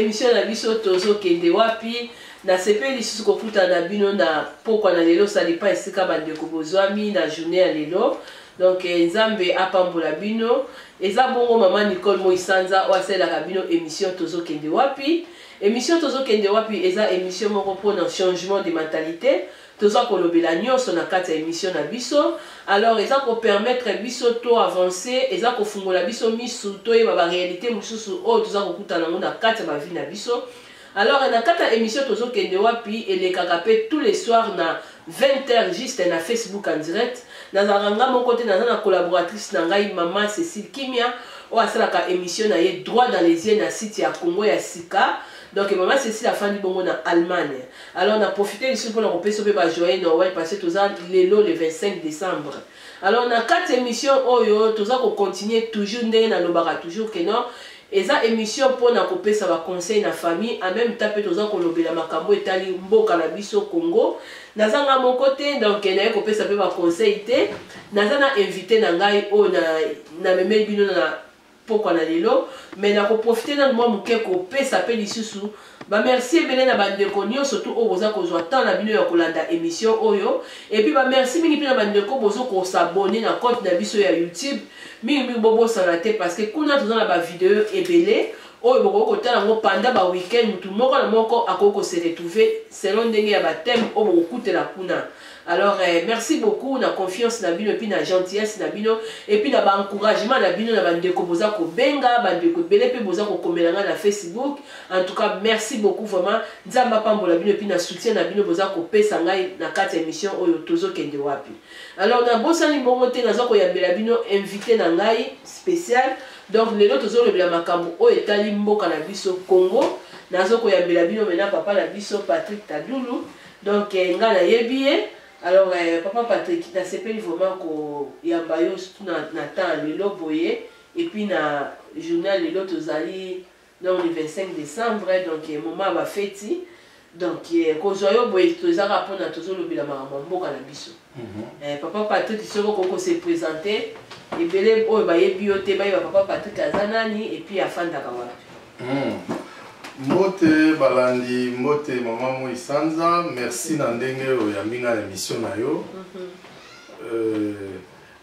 émission na biso tozo kende wapi na sepeli susu kofuta na bino na pokwa na lelo salipa esika bandeko bozwami na journée ya lelo. Donc nzambe apambola bino eza bongo mama Nicole Moisanza oaselaka bino émission tozo kende wapi. Émission tozo kende wapi eza émission moko pour un changement de mentalité. Tozo kolobela nyonso na kati ya émission na biso. Alors eza ko permettre biso to avancer, eza ko fungola biso misu to yeba ba réalité mususu o tozo kokuta nango na kati ya ba vie na biso. Alors na kati ya émission tozo kende wapi elekaka pe tous les soirs na 20h juste na Facebook en direct. Nazaranga mon côté na collaboratrice na ngai maman Cécile Kimia o asalaka émission na ye droit dans les yeux na site ya Congo ya Sika. Donc maman Cécile a fait bongo na Allemagne. Alors on a profité ici pour nous repérer ba joyeux Noël parce que tous lelo le 25 décembre. Alors on a 4 émissions oyo toza ko continuer toujours ndenge na lobaka toujours que non. Eza émission pour na kopesa ba conseil na famille en même temps toza ko lobela makambo etali mboka na biso Congo. Nazanga mon côté donc na kopesa pe ba conseil te. Nazana invité na ngai o na meme bino na pourquoi na lelo mais na ko profiter na moi muke ko pesa pe lisusu ba merci ebele na bandeko nyo surtout o boza ko zwa temps na bino ya kolanda émission oyo et puis ba merci mingi pe na bandeko bozo ko s'abonner na compte na biso ya YouTube mingi bobo sanate parce que kuna toza na ba vidéo ebele oyo boko ko tala ngo pendant ba week-end mutu moko na moko akoko se retrouver selon ndenge ya ba thème o boko kutela kuna. Alors merci beaucoup na confiance na bino et puis na gentillesse na bino et puis na ba encouragement na bino na bandeko boza ko benga bandeko belé pe boza ko komelanga na Facebook. En tout cas merci beaucoup vraiment nzamba pambola bino et puis na soutien na bino boza ko pesa ngai na kati émission oyo tozo kende wapi. Alors na bosani mbongo te nazo ko yambela bino invité na ngai spécial. Donc lelo tozo lebela makambo o etali mboka na biso Congo nazo ko yambela bino mena papa na biso Patrick Tadoulou. Donc nga na yebiye. Alors papa Patrick na sepeli vraiment ko yamba yo na temps lelo boye et puis na journal lelo tozali dans le 25 décembre donc moment ba feti donc ko zoyo boye tozaka pona tozo lobela mboka na biso. Papa Patrick soko koko se présenter et belé o ba yebi yo te ba papa Patrick azanani et puis afanda ka wapi. Mote balandi mote maman Moisanza merci na ndenge oyambinga na émission na yo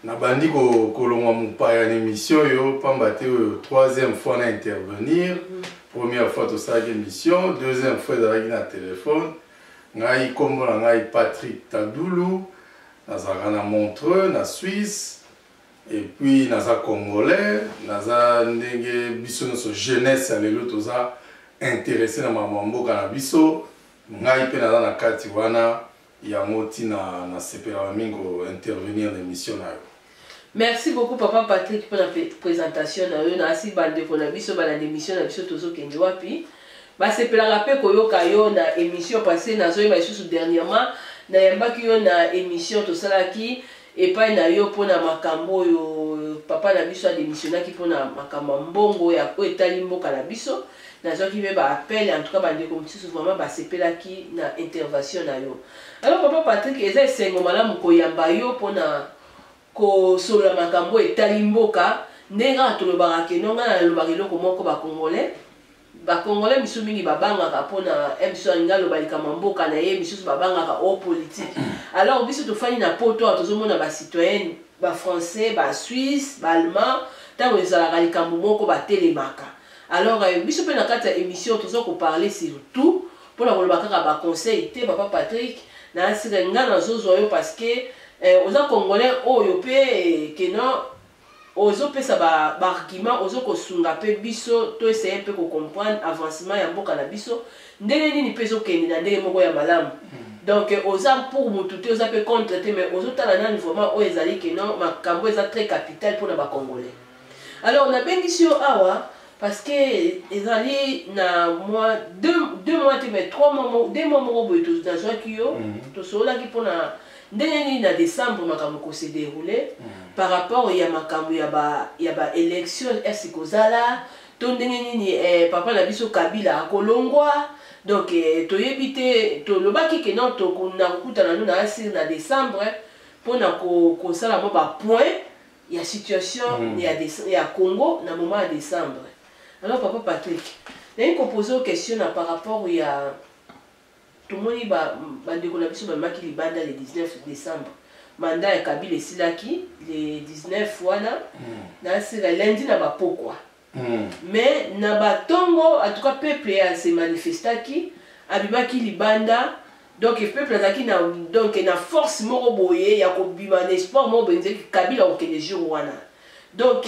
na bandi ko kolongwa mupaya na émission yo pamba te troisième fois na intervenir première fois to sa émission deuxième fois na téléphone ngai kombo na ngai Patrick Tadoulou nazaka na Montreux na Suisse et puis naza congolais naza ndenge biso no jeunesse ya lelo toza intéressé na mambo kana biso ngai pe na kati wana ya moti na sepela mingo intervenir dans l'émission na yo. Merci beaucoup papa Patrick pour la présentation na yo na asi bande ko na biso ba na émission na biso tozo kende wapi ba sepela rapé ko yo kayo na émission passée na zo ba isusu dernièrement na yambaki yo na émission to salaki et pas na yo pona makambo yo papa na biso a démissionnaki pona makambo mbongo ya ko etali mboka na biso. Nazo qui me ba appel en tout cas bande comme si vraiment ba sepelaki na intervention na yo. Alors papa Patrick eza sengo malamu ko yamba yo pona ko solo makambo etali mboka ndenge to lobaka ke nonga na lobaka loko moko ba congolais misu mingi babanga ka pona emso ngalo balika mboka na ye misu babanga ka au politique. Alors biso to fani na poto tozo mona ba citoyen ba français ba suisse ba allemand tango ezala kalika moko ba telemaka. Alors biso pe na kati ya émission tozo ko parler surtout pour la kolobaka ba conseil te papa Patrick na asira nga na zozo yo parce que oza congolais oyo pe que non ozo pesa ba argument ozo ko sunga pe biso to essayer pe ko comprendre avancement ya mboka na biso ndenge nini peso kende na ndenge moko ya malamu. Donc oza pour mutu te oza pe contre te mais ozo tala na vraiment o ezali que non makambo eza très capital pour na ba congolais. Alors on a bengi awa parce que ezali na mois 2 mois mais 3 mois 2 mois moko boye to dans yo to sola ki pona ndenge ni na décembre makambo ko se dérouler par rapport ya makambo ya ba élection est kozala to ndenge ni papa na biso Kabila akolongwa donc to yebite to lobaki ke non to na kutana na asir na décembre pona ko sala mo ba point ya situation ya Congo na moment de décembre. Alors papa Patrick naye kopose question par rapport ya tomoni bandeko na biso bamaki libanda le 19 décembre mandat ya Kabila esilaki le 19 wana nasila lundi na bapokwa mais na batongo en tout cas peuple se manifestaki abimaki libanda donc le peuple azaki na donc na force moko boye ya kobima na espoir moko benze Kabila okende jour wana donc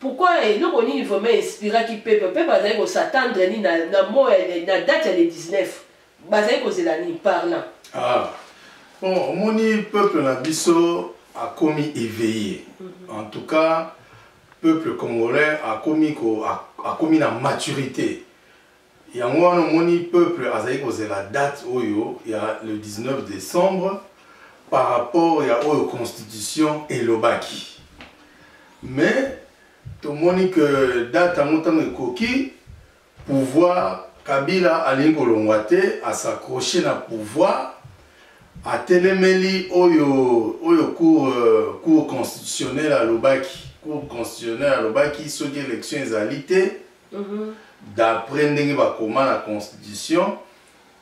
pourquoi eloko nini vraiment inspiraki peuple bazali s'attendre ni na mo na date ya le 19 bazali kozela ni parlant bon moni peuple na biso a commis éveillé en tout cas peuple congolais a commis la maturité. Il y a un peuple a la date oyo, il y a le 19 décembre par rapport à la constitution et l'obaki. Mais tout le monde que date à montant de coquille, pouvoir Kabila Alinkolongwate à s'accrocher dans le pouvoir, à téléméli oyo cour constitutionnel à l'obaki. Cour constitutionnelle à l'obaki, sur les élections égalité, d'après la constitution,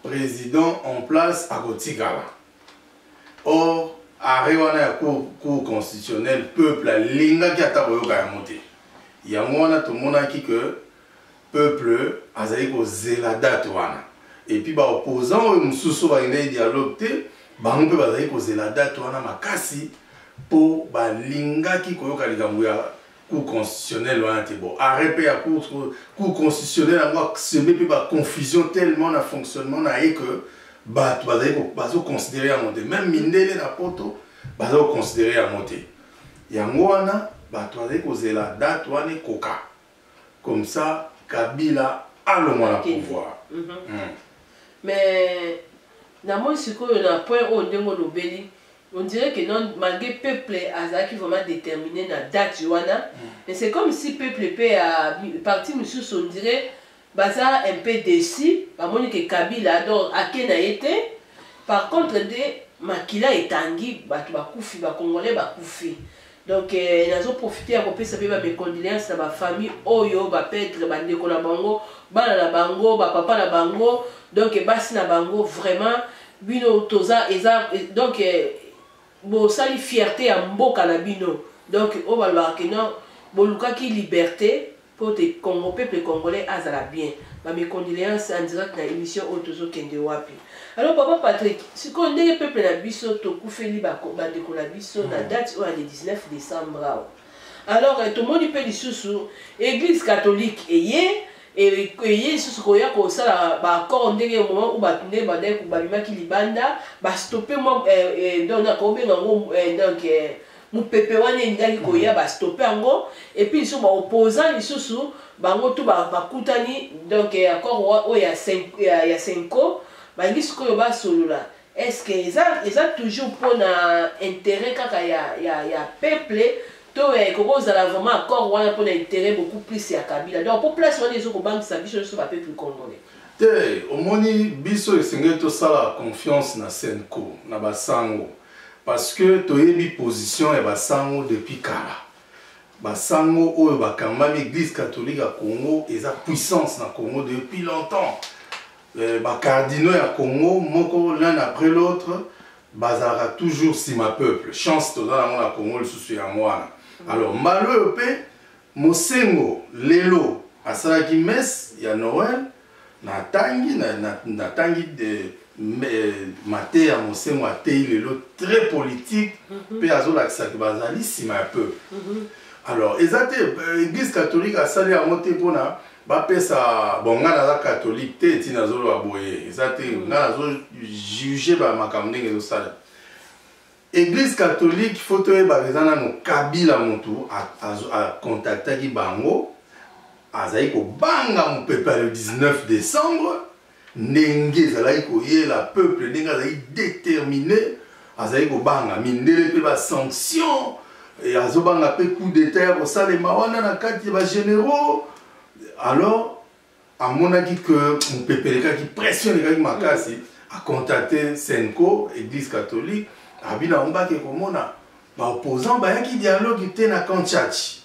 président en place à Gotigala. Or, arrivé à la cour constitutionnelle, peuple a linga qui a monté. Il y a tout le monde qui que peuple a zéla la date. Et puis, opposant, nous sommes en dialogue, on peut la date makasi. Pour balinga qui koyoka likambo ya cour constitutionnelle wana te bon arrêter ya cour constitutionnelle ngwa semé pe ba confusion tellement na fonctionnement na et que bato bazo considérer à monter même mindele na poto bazo considérer à monter yango wana bato bazali kozela date wana koka comme ça Kabila alongwa na pouvoir mais na moi sikoyo na point o ndengo lobeli. On dirait que non, malgré le peuple qui vraiment déterminé la date, mais c'est comme si le peuple a parti, monsieur, on dirait, baza un peu déçu, par contre que Kabila adore à qui n'a été. Par contre, Makila est tanguy, bakoufi, Congolais bakoufi. Donc, nous avons profité à couper ça fait mes condoléances à ma famille, Oyo, Bapètre, Bandeko na bango, Bana na bango, Papa na bango, donc Basi na bango, vraiment, Bino Toza, donc. Bon, ça la fierté à mboka na bino. Donc, on va voir que non, boluka qui liberté pour te Congo, peuple congolais azala bien. Mes condoléances en direct dans l'émission Otozo Kende Wapi. Alors, papa Patrick, si on dit le peuple na biso, to koufeli bako bandeko na biso na date le 19 décembre. Alors, tout le monde peut dire sous Église catholique et sous koya ko sala ba accord ndenge moment où batunde badai ko babimaki libanda ba stopper moi donc na ko benga ngo donc mu pepe wana ndaki koya ba stopper ngo et puis ils sont opposants lisusu bango tout ba kutani donc accord o ya 5 ans ba ngi sikoyo ba solola est-ce que ils ont toujours pour na intérêt kaka ya peuple Comment vous allez vraiment accord pour l'intérêt beaucoup plus à Kabila. Donc pour place on les autres banques ça biso sur papier plus congolais. Au moni biso esengeli to sala confiance na Senko na basango parce que toyebi position ya basango depuis kala. Basango oyo bakambami église catholique à Congo eza puissance na Congo depuis longtemps. Ba cardinaux ya Congo moko l'un après l'autre bazara toujours si ma peuple chance to dans la Congo le souci ya moi. Alors, malheur pe, Mosengo, Lelo, asalaki mes, ya Noël, na tangi de maté à Mosengo, atei Lelo, très politique, pe azola ki bazali, si ma peu. Alors, ezate, l'église catholique a sali à monter pour na, ba pesa, bon, nga na catholique, te eti na zolo aboye, ezate, nga na zolo juge ba makamdenge zo sali. Église catholique, il faut que Kabila Montou a contacté Bango, Azaïko Banga mon peuple le 19 décembre, Nenge Zalaïko Yé, la peuple Nenga déterminé, Azaïko Banga, Mindele Peba sanction, et Azobanga pe coup d'état, au salé Mawana, na kati ba généraux. Alors, à mon avis que mon peuple qui pressionne les gars Makasi, a contacté Senko, Église catholique. Abina omba ke komona ba opposant ba yaki dialogue était na Kanchachi.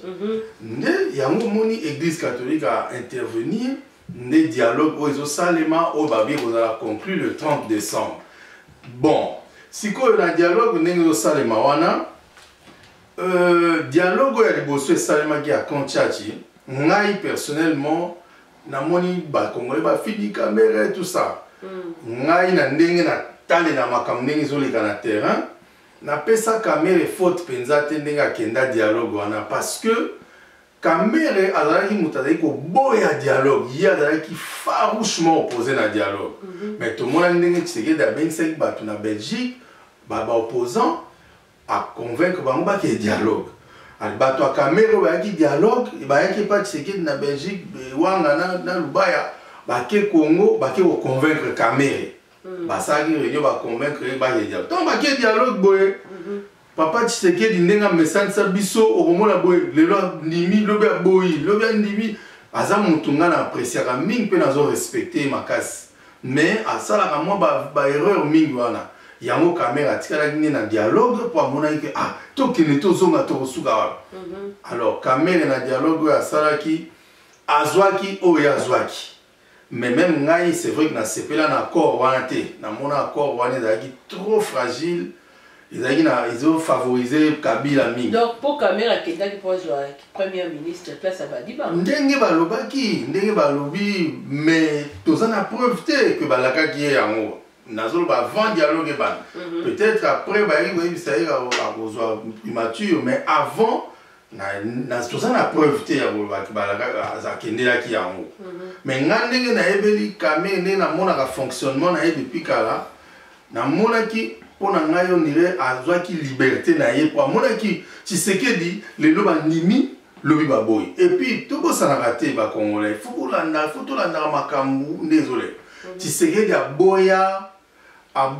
Yango moni église catholique a intervenir des dialogues aux Salema au Babi vous a conclu le 30 décembre. Bon, si quoi le dialogue n'est Salema wana dialogue ya liboso Salema qui a Kanchachi, moi personnellement na moni ba Congolais ba fini caméra et tout ça. Ngai na ndenge na tale na makambo ndenge zoleka na terrain na pesa caméra faute penza te ndenge akenda dialogue wana parce que Kamere azalaki mutazaki ko boya dialogue, il y a qui farouchement opposé na dialogue. Mais tout le monde a dit que c'est da bengisaki batu na Belgique, ba opposant à convaincre bango qu'il y a dialogue. Al batu a Kamere ba ki dialogue, ba yaki pas tseki na Belgique, wanga na Lubaya, ba ke Congo, ba ke convaincre Kamere. Ba saki réunion ba convaincre ba y dialogue. Donc ba ke dialogue boye. Papa Tshisekedi ndenga message sa biso okomona boye lelo ndimi lobe boyi lobe ndimi aza mutu nga na apprécier ka mingi pe nazo respecter makasi mais asala ka mo ba erreur mingi wana yango caméra tikala ngine na dialogue pour amona ke ah to kene to zonga to suka wana alors caméra na dialogue asala ki azwaki o ya azwaki mais même ngai c'est vrai que na sepela na accord wana te na mona accord wana ezaki trop fragile. Ils ont favorisé Kabila Mingi. Donc pour Kamera Kenda qui pose le Premier ministre place à Badiba. Ndenge balobaki, ndenge balobi, mais tous en a preuve que balaka qui est en haut. Nazolo ba avant dialogue ban. Peut-être après ba il ça ira à immature, mais avant na tous en a preuve ya balaka za Kenda qui est en haut. Mais ngandenge na ebeli Kamera na mona ka fonctionnement na depuis kala na mona ki pour n'anger on dirait à toi qui liberté naïe pour moi qui tu sais que dit les lobes nimi lobi baboy et puis tout ça n'a raté ba congolais faut landa makambu désolé tu sais que dia boya a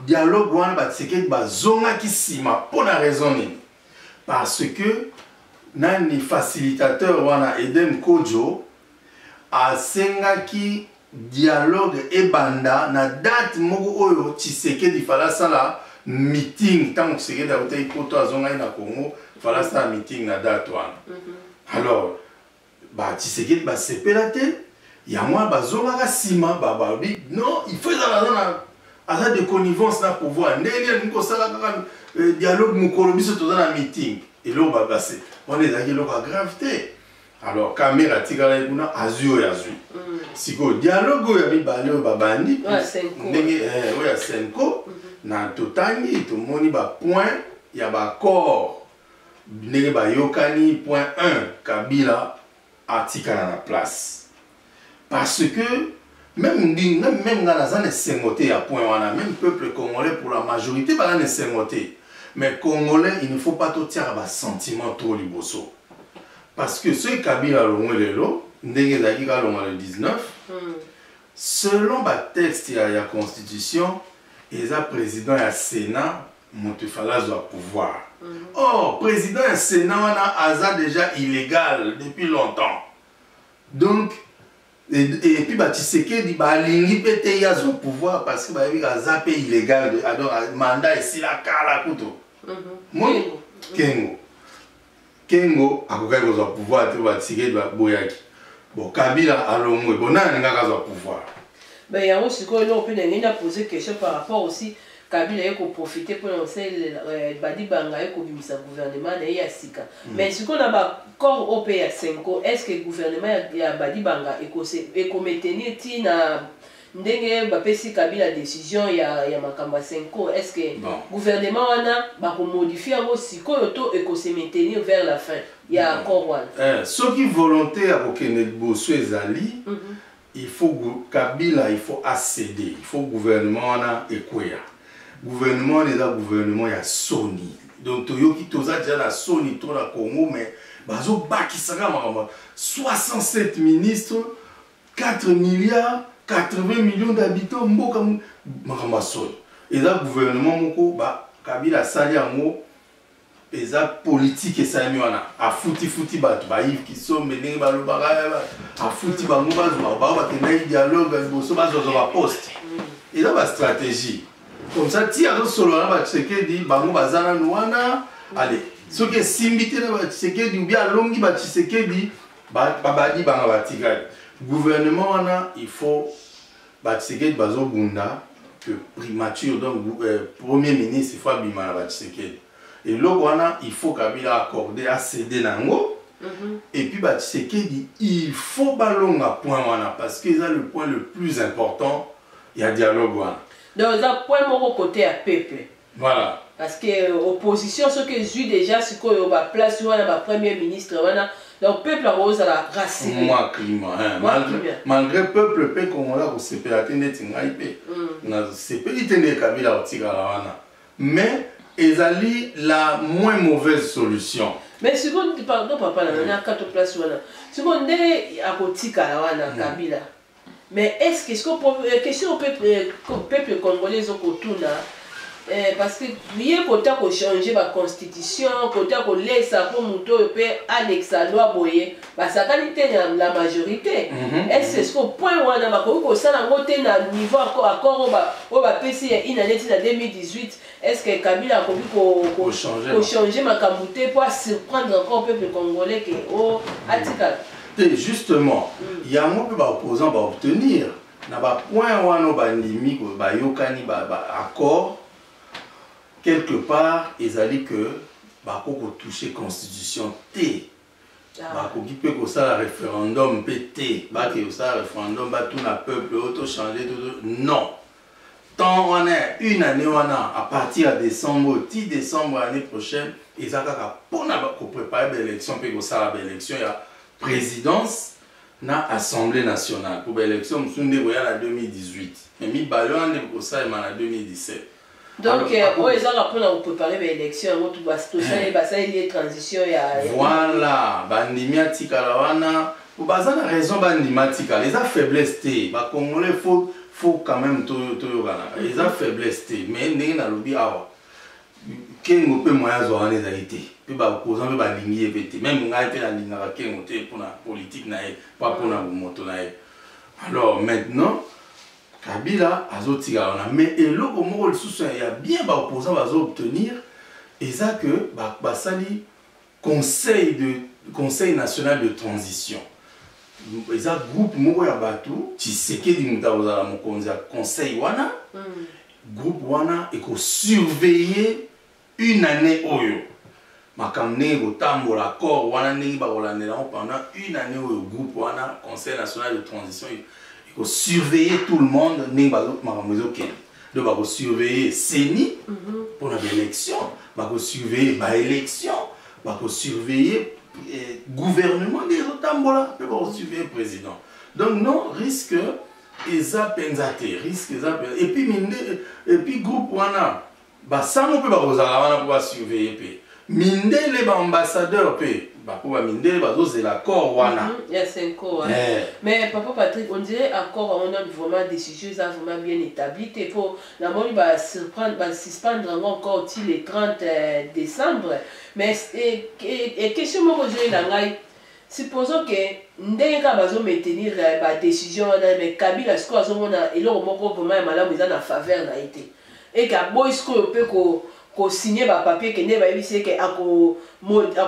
dialogue wana ba tu sais que ba zonga qui sima pour la raison ni parce que nani facilitateur wana Edem Kojo a senga qui dialogue et banda na date moko oyo Tshisekedi fala sala meeting tant Tshisekedi a été poto azonga na Congo fala sala meeting na date wana alors ba Tshisekedi ba sepelate ya moi bazonga ka sima ba bi non il faut ça de connivence na pouvoir ndenge niko sala ka dialogue mukolo biso to na meeting et là ba passer on est dans la gravité. Alors, caméra tigala kuna azio ya zui. Siko dialogue ya mibale babandi. Ouais, Senko. Ouais, Senko. Na totangi to moni ba point ya ba accord. Ndenge ba yokani point 1 Kabila atikala na place. Parce que même dans les sengoté à point wana même peuple congolais pour la majorité ba na sengoté. Mais congolais, il ne faut pas tout tirer ba sentiment trop liboso. Parce que ce Kabila Longolelo, ndenge zaki ka longa le 19, selon le texte de la constitution, il y a président et Sénat, Montefala doit pouvoir. Or, président et Sénat a déjà illégal depuis longtemps. Donc, et puis Tshisekedi dit alingi pété ya son pouvoir parce que il a zappé illégal, alors mandat ici la kala kuto. Kengo akokai ko pouvoir te ba Tshisekedi ba boyaki. Bon Kabila alongwe bonana ngaka za pouvoir. Ben ya aussi ko lo pe ngenga poser question par rapport aussi Kabila yeko profiter pour lancer Badibanga yeko bimisa gouvernement na ya sika. Mais ce qu'on a ba corps OP ya 5 est-ce que gouvernement ya Badibanga eko maintenir ti na ndenge bapesi Kabila décision ya makamba 5 est-ce que gouvernement wana ba ko modifier ngo sikoyo to eko se maintenir vers la fin ya accord wana ceux qui volonté à okene bosso ezali il faut Kabila il faut accéder il faut gouvernement wana ekoya gouvernement les gouvernement ya Sony donc toyoki toza déjà la Sony to na Congo mais bazo bakisaka makamba 67 ministres 4 milliards 80 millions d'habitants, mboka makamba soni. Et là gouvernement moko ba Kabila sali yango eza politique esami wana a futi batu ba Yves Kiso menenge ba lobaka a futi bango ba kenda dialogue boso ba zo ba poste. Et là ba stratégie. Comme ça ti azo solo na ba Tshisekedi bango bazana wana allez ce que simbité na ba Tshisekedi ou bien longi ba Tshisekedi ba badi banga ba tigali. gouvernement il faut Tshisekedi bazo bunda que primature donc premier ministre il faut abima na Tshisekedi et là il faut Kabila accorder à céder nango et puis Tshisekedi il faut balonga point wana parce que c'est le point le plus important il y a dialogue wana donc ça point mon côté à peuple voilà parce que opposition ce que j'ai déjà ce qu'on va place wana ba premier ministre wana donc peuple a rose à la racine moi climat malgré peuple pe congolais ko séparer net ngai pe na séparer tene Kabila otikala wana mais ezali la moins mauvaise solution mais si on dit pardon papa na quatre place wana si on est à kotikala wana Kabila mais est-ce que question peuple congolais okotuna parce que rien côté ko changer la constitution côté ko laisser pour muto pe Alexa loi boye ba ça qualité la majorité est-ce que point wana ba ko ça na ngote na niveau accord ba PC une année en 2018 est-ce que Kabila ko changer ma kamute pour surprendre encore peuple congolais que oh atika et justement il y a un peu d'opposants va obtenir na ba point wana ba ndimi ba yokani ba accord quelque part ils allaient que bako toucher constitution T bako qui peut que ça référendum PT ba que ça référendum ba tout na peuple auto changer tout non tant on est une année wana à partir de décembre 10 décembre l'année prochaine ils a pour préparer l'élection puis que ça l'élection il y a présidence na assemblée nationale pour l'élection m'sunde voya en 2018 mais mi ballon de ça en 2017 donc on est là pour préparer l'élection tout va tout ça et ça il y a transition voilà bandimia tikala wana pour baza na raison bandimia tikala les a faiblesse té ba congolais faut quand même tout les a faiblesse té mais ndenge na lobi awa kengo pe moya zo wana ezalité pe ba opposant pe ba lingi epete même ngai pe na linga ba kengo té pour la politique na e pas pour na moto na e alors maintenant Kabila azotika wana mais eloko moko lisusu ya bien ba opposant bazo obtenir eza que ba sali conseil national de transition eza groupe moko ya bato Tshisekedi mutakozala mokonzi ya conseil wana groupe wana eko surveiller une année oyo makamne kotambola accord wana ndenge bakolandela pendant une année oyo groupe wana conseil national de transition il faut surveiller tout le monde donc il faut surveiller CENI pour l'élection, il faut surveiller l'élection, il faut surveiller gouvernement des autres, il faut surveiller le président. Donc non, risque risque et puis groupe wana ça on peut surveiller minde les ambassadeurs pour minde c'est l'accord wana il y a 5 ans mais papa Patrick on dirait accord on a vraiment décision ça vraiment bien établi et pour la moni va suspendre encore le 30 décembre mais et question moi poser la ngai supposons que ndenge ka bazo maintenir ba décision wana mais Kabila ce qu'on a et là on moko vraiment malamu za na faveur na été et ka boy ce qu'on peut ko signer ba papier que ne ba yebisi que ako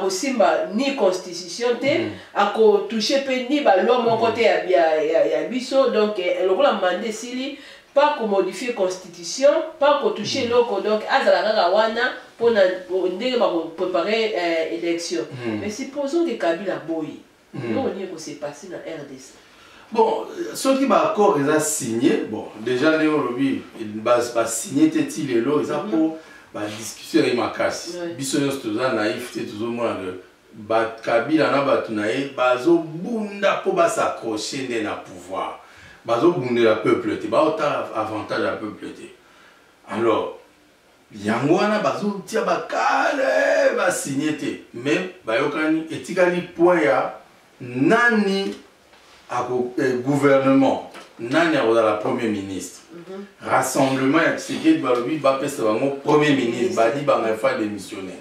simba ni constitution te ako toucher pe ni ba loi mon côté ya biso donc le rôle mandé sili pas ko modifier constitution pas ko toucher loko donc azala kaka wana pour ndenge ba préparer élection mais supposons que Kabila boy non on y ko se passer na RDC. Bon, ceux qui va accord ils ont signé bon déjà les lobby va signer teti lelo ils ont pour ba discussion et makasi biso nyonso toza naïf te tozomona que Kabila na bato na ye bazobunda mpo basakroche nde na pouvoir bazobundela peuple te baotala avantage ya peuple te alors yango wana bazotia bakale basigne te mais bayokani etikali point ya nani ako gouvernement nani akozala premier ministre rassemblement ya Tshisekedi balobi bapesa bango premier ministre badi banga fa démissionnaire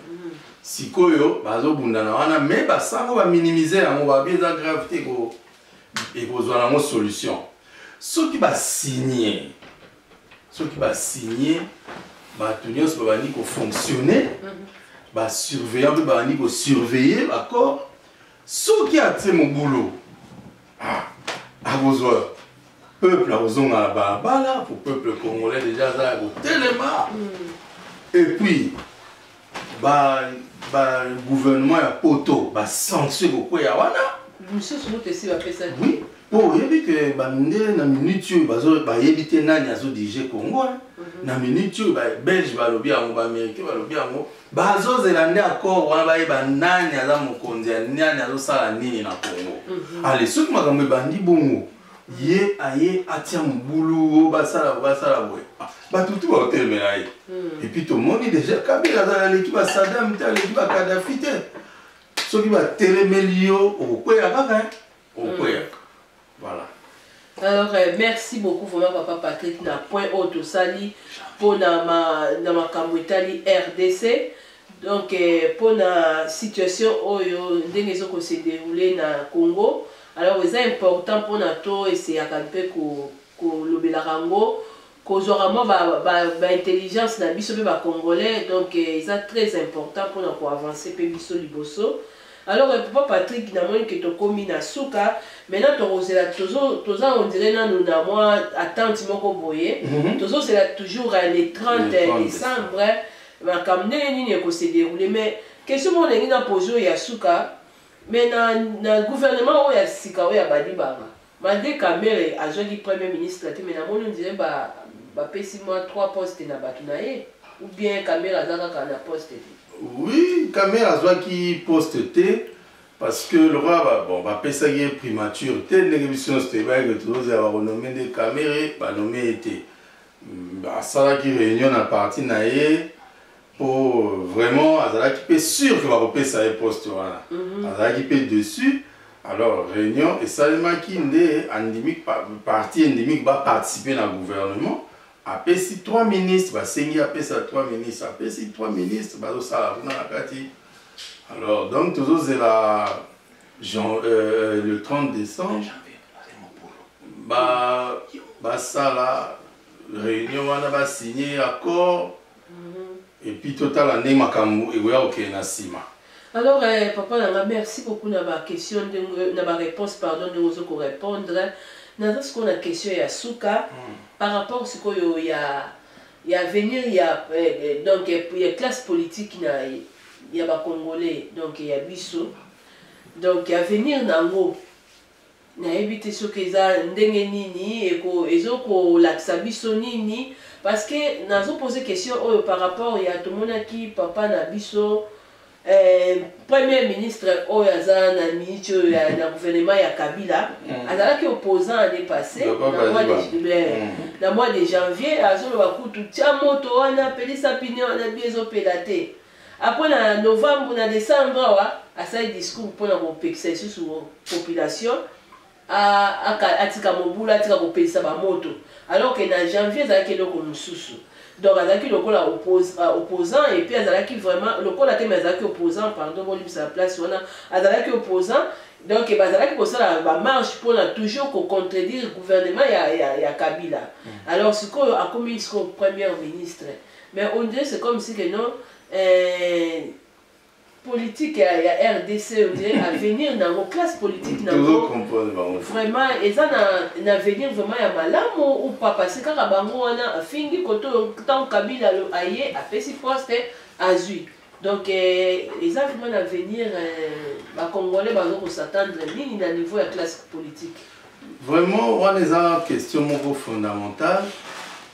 sikoyo bazobundana wana mais basango baminimize yango babi eza grave te ekozwa nango solution soki basigné bato nyonso babandi kofonctionne basurveillant mpe babandi kosurveille accord soki atie mobulu besoin peuple a besoin de la pour peuple congolais déjà ça tellement et puis gouvernement ya poto sanction beaucoup ya wana monsieur solo tesi va faire ça oui pour yebi que baminde na minute bazo ba yebite nani azo dirige Congo na minute belge balobi yango ba américain balobi yango bazo zelande accord wana ba yeba nani aza mokonzi nani azo sala nini na Congo allez soki makambo bandi bongo ye aye atia mbulu basala boy batutu ba hotel melaye et puis tout le monde déjà Kabila dans l'équipe Saddam dans l'équipe Kadhafi soki ba telemelio okoya kaka okoya voilà. Alors merci beaucoup vraiment papa Patrick na point auto sali pour na makambo etali RDC donc pour la situation oyo ndenge ezoko se dérouler na Congo. Alors c'est important pour nato essayer akampe ko lobela rango ko zoramo ba intelligence na biso be ba congolais donc c'est très important pour na ko avancer pe biso liboso. Alors papa Patrick na moni que to komi na suka maintenant to rozela toza on dirait na nous na moi attente moko boye tozo c'est là toujours le 30 décembre makamne nini ko se dérouler mais question mon ngi na pozo ya suka mais na gouvernement o ya sika o ya badibanga mande kamere azoli premier ministre mais na moni on dirait ba pesi moi 3 postes na batunaye ou bien kamera azaka na poste. Oui, Kamera qui poste T parce que le roi va passer primature T l'émission c'était que tous avoir renommé des caméras va nommer T ça qui réunion à partir naé pour vraiment Azala qui peut sûr que va repasser ça poste voilà Azala qui peut dessus alors réunion et seulement qui est endémique parti endémique va participer dans le gouvernement. Après si 3 ministres, après ça 3 ministres, après si 3 ministres, alors donc toujours c'est le 30 décembre, ça la réunion on a signé accord et puis total année makamu et ok na sima. Alors papa merci beaucoup na ba question na ba réponse pardon de vous ko répondre. Dans ce qu'on a question ya suka par rapport à ce qu'il y a venir il y a donc il y a classe politique il y a ba congolais donc il y a biso donc il y a venir nango na éviter ce que ça ndenge nini et ko ezoko laksa biso nini parce que nazo poser question par rapport il y a tout le monde qui papa na biso premier ministre Oyaza na ministre na gouvernement ya Kabila azalaki opposant l'année passée na mois de janvier azolo bakutu tia moto wana pelisa pinion na biezo pelate après na novembre na décembre wa asai discours pour na kopekisa sur population atika mobula atika kopelisa ba moto alors que na janvier azalaki loko mususu. Donc, azalaki lokola opposant et puis azalaki vraiment lokola te mais azalaki opposant pardon bon lui sa place wana azalaki opposant donc bazalaki ko sala ba marche pour toujours ko contredire le gouvernement ya Kabila. Alors ce qu'on a commis comme premier ministre mais on dirait c'est comme si que non politique ya RDC on dirait à venir dans nos classes politiques na vraiment et ça na venir vraiment ya malamu ou pas parce que kaka bango wana fingi koto tant Kabila lo aye a pesi poste azui donc les a vraiment à venir ba congolais bazo ko s'attendre nini na niveau ya classe politique vraiment on les a question moko fondamentale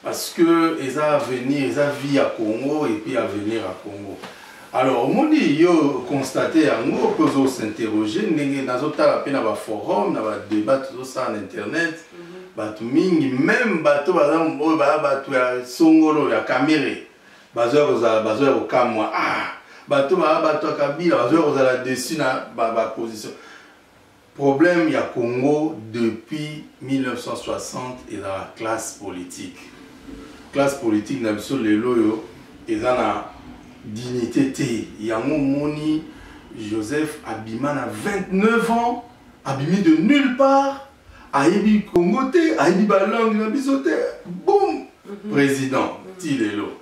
parce que les a venir les a vie à Congo et puis à venir à Congo. Alors, on dit constater en gros que s'interroger, dans un forum, dans un débat tout ça en internet, même bateau songolo ya caméré, bazo au kamwa bateau kabila bazo la dessus na ba position. Problème il y a Congo depuis 1960 et dans la classe politique. Classe politique na biso lelo yo ezana dignité T. Yango Moni Joseph Abima a 29 ans, abimé de nulle part, Aïbi Congo T, Aïbi Balang, Nabisote, boum, président, Tilelo.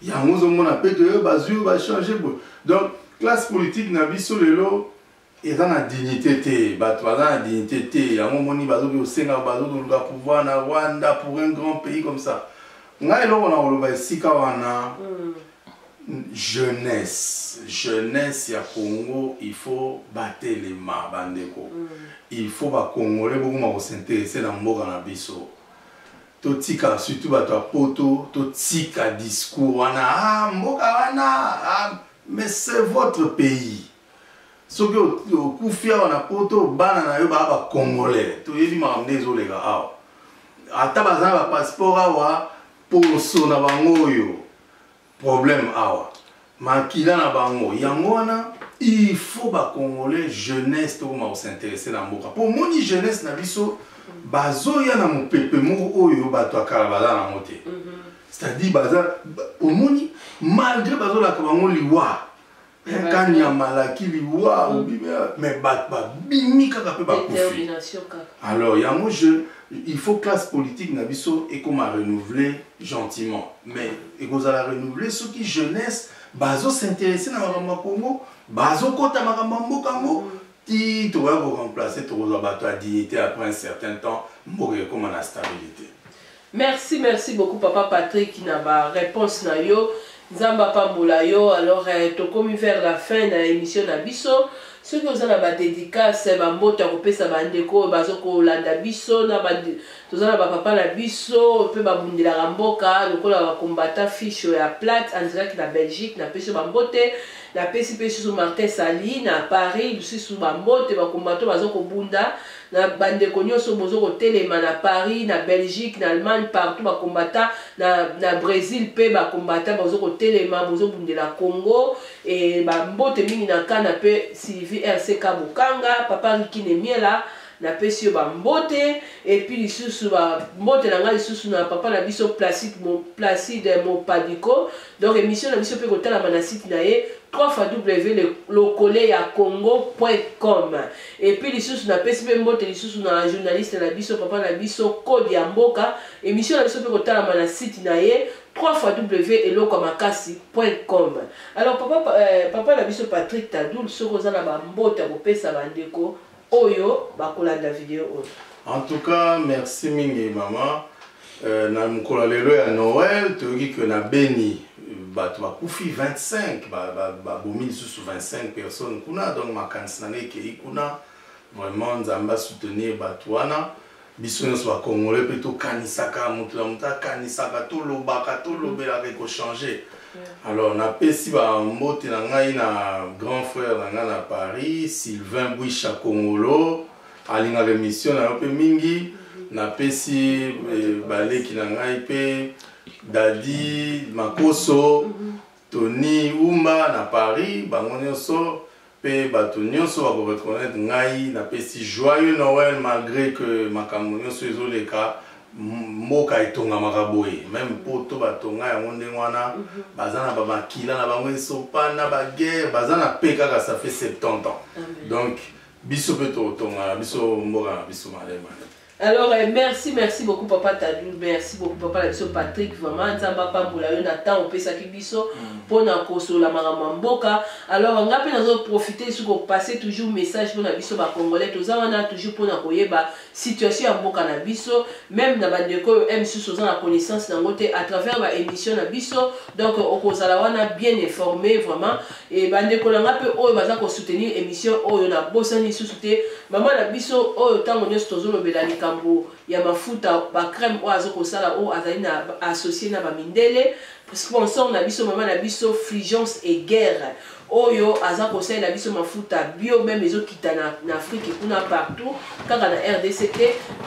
Yango Zomon a pété, Bazio va changer. Donc, classe politique Nabiso Lelo, et dans la dignité té bato dans la dignité té ya moni bazo ki osenga bazo de pouvoir na Rwanda pour un grand pays comme ça ngai lo na oloba esika wana jeunesse ya Congo il faut battre les mains bandeko il faut ba congolais beaucoup ma s'intéresser dans mboka na biso to tika surtout bato poto to tika discours wana mboka wana mais c'est votre pays ce que au kufia wana poto bana na yo ba congolais to yebi ma amnezo lega awa ata bazana ba passeport awa pour so na bango yo problème awa makila na bango yango wana il faut ba congolais jeunesse to ma s'intéresser na mboka pour moni jeunesse na biso bazo ya na mopepe moko oyo bato akala baza na mote c'est-à-dire baza omoni malgré bazo la kabango liwa kanya malaki liwa mais ba bimi kaka pe ba kufi alors yango il faut classe politique na biso et comme à renouveler gentiment mais et qu'on a renouveler ceux qui jeunesse bazo s'intéresser na makambo Congo bazo kota makambo mboka ngo ti to va remplacer to za bato à dignité après un certain temps mboka comme la stabilité. Merci beaucoup papa Patrick na ba réponse na yo nzamba pambola yo alors to comme vers la fin de l'émission na biso ceux qui ont ba dédicace ba mbota ko pesa ba ndeko bazo ko landa biso na ba tozana ba papa na biso pe ba bundela ramboka lokola ba combattant fiche ya plate en direct na Belgique na peso ba mbote na PCP sous Martin Sali na Paris aussi sous ba mbote ba combattant bazo ko bunda na bande konyoso bozo ko telema na Paris na Belgique na Allemagne partout ba combattant na Brésil pe ba combattant bozo ko telema bozo bundela Congo et ba mbote mingi na kana pe Sylvie RCK Bukanga papa Rikine Miela na pesio ba mbote et puis lisusu ba mbote na ngai lisusu na papa na biso Placide Mopadiko donc émission na biso pe ko tala na site na ye www.lokoleyacongo.com et puis lisusu na PCP mbote lisusu na journaliste na biso papa na biso Code ya Mboka émission na biso pe ko tala na site na ye www.elokamakasi.com. alors papa na biso Patrick Tadoul soko za na ba mbote ko pesa bandeko oyo bakolanda vidéo oyo. En tout cas merci mingi maman na mkola lelo ya Noël toyoki que na beni bato bakufi 25 bomi lisusu 25 personnes kuna donc makanisi na ngai ekei kuna vraiment nzambe soutenir bato wana biso nyonso bakongole mpe tokanisaka moto na moto akanisaka tolobaka tolobelaka ekochange alors napesi bambote na ngai na grand frère na ngai na Paris Sylvain Bwisha Kongolo alingaka émission na yo mpe mingi napesi baleki na ngai mpe Dadi Makoso Tony Umba na Paris bango nyonso pe bato nyonso bako reconnaître ngai napesi joyeux Noël malgré que makambo nyonso ezoleka mboka etongamaka boye même poto batonga yango ndenge wana baza na bamakila na bango esopana baguerre baza na pe kaka ça fait 70 ans donc biso pe totonga biso mboka na biso malema. Alors merci beaucoup papa Tadoul, merci beaucoup papa la biso Patrick vraiment nzamba pambola yo na temps opesaki biso pona kosola makambo mboka. Alors ngapi nazo profiter suko passer toujours message pona biso ba congolais toza wana toujours pona koyeba situation ya mboka na biso même na bandeko M6 soza na connaissance na ngote à travers ba émission na biso donc okozala wana bien informé vraiment et bandeko na ngapi oyo baza ko soutenir émission oyo na bosani susute maman na biso oyo tango nyonso tozolobela likambo ya mafuta ba crème o azoko sala o azali na associé na ba mindele sponsor na biso maman na biso Fulgence et Guerre oyo azako sala na biso mafuta bio même ezokita na Afrique kuna partout kaka na RDCT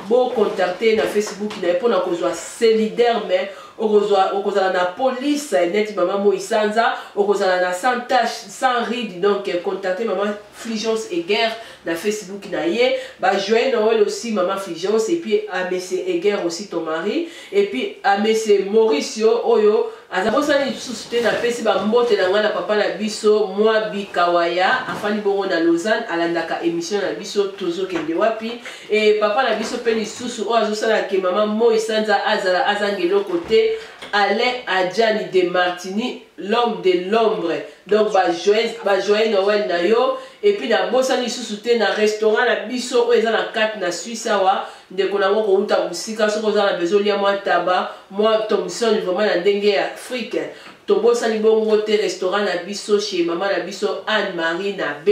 bo contacter na Facebook na epona kozwa solidaire mais okozala na police net maman Moisanza okozala na sans tache sans ride donc contacter maman Fulgence et Guerre na Facebook na ye ba joindre Noël aussi maman Fulgence et puis à monsieur Eger aussi ton mari et puis à monsieur Mauricio oyo azabosani susute na pesi ba mbote na ngana papa na biso moi bikawaya afani bongo na Lausanne alandaka émission na biso tozo kende wapi et papa na biso peni susu o azosala ke maman Moisanza azala azangelo côté Alain Adjani de Martini, l'homme de l'ombre. Donc, joyeux Noël na yo. Et puis, na bosani sous-souté na restaurant na biso, ils ont la carte na Suisse awa. De konamo ko uta musika, so ko za na besoin ya moi tabac, moi Thomson vraiment na ndenge Afrique. To bosani bongo te restaurant na biso chez maman na biso Anne-Marie na B,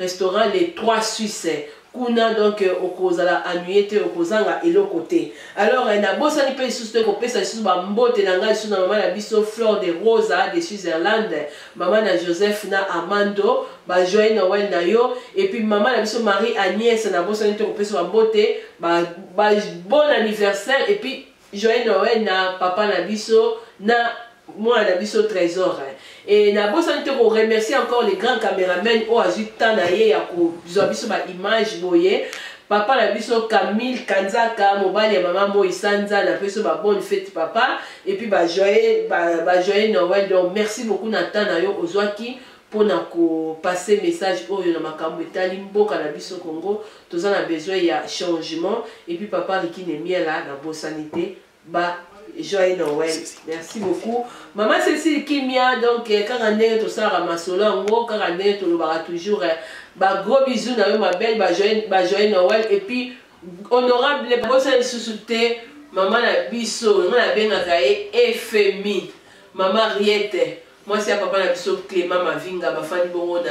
restaurant les 3 Suisses. Kuna donc okozala annuité okozanga elo côté. Alors na bosani pe sous ko pesa sous ba mbote na ngai sous na maman na biso Fleur de Rosa de Switzerland, maman na Joseph na Armando, ba joyeux Noël na yo, et puis maman na biso Marie Agnès na bosani te ko pesa ba mbote, ba bon anniversaire, et puis joyeux Noël na papa na biso na moi na biso Trésor. Et na bosani te ko remercier encore les grands caméramens au azuta na ye ya ko biso ba image boye. Papa na biso Camille Kanzaka, mobali ya maman Moïsanza, na biso ba bonne fête papa, et puis ba joyeux Noël. Donc merci beaucoup Nathan na yo ozwaki pour na ko passer message oyo na makambo etali mboka na biso Congo, toza na besoin ya changement, et puis papa Rikine Miela na bosanité ba joyeux Noël. Merci beaucoup. Maman Cécile Kimia, donc, quand on est tout ça, Ramasolo, quand on est tout le toujours, gros bisous, ma belle, joyeux Noël. Et puis, honorable, les personnes sous-souté, maman la biso, on a bien accueilli FMI, maman Riette. Moi, c'est papa la biso Clément Mavinga, ma famille bongo na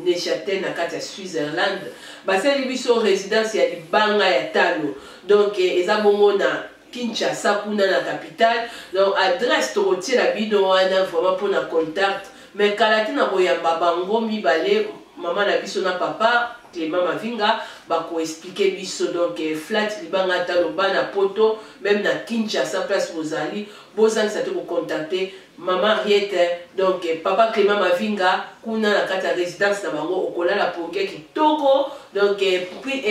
Neuchâtel, na Katia Switzerland. C'est la biso résidence, il y a des banga ya talo. Donc, ils ont bongo na Kinshasa kuna na capitale. Donc adresse to rotier la bino wana vraiment pour na contact, mais kalati na boyamba bango mibale maman na biso na papa Clément Mavinga ba ko expliquer biso. Donc flat libanga talo bana poto même na Kinshasa place bozali bozali sa te ko contacter maman Riette. Donc papa Clément Mavinga kuna na kata résidence na bango okola la ponge kitoko. Donc et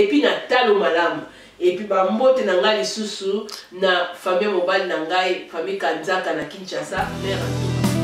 puis na talo malamu. Et puis ba mbote na ngai lisusu na famille mobile na ngai famille Kanzaka na Kinshasa mère.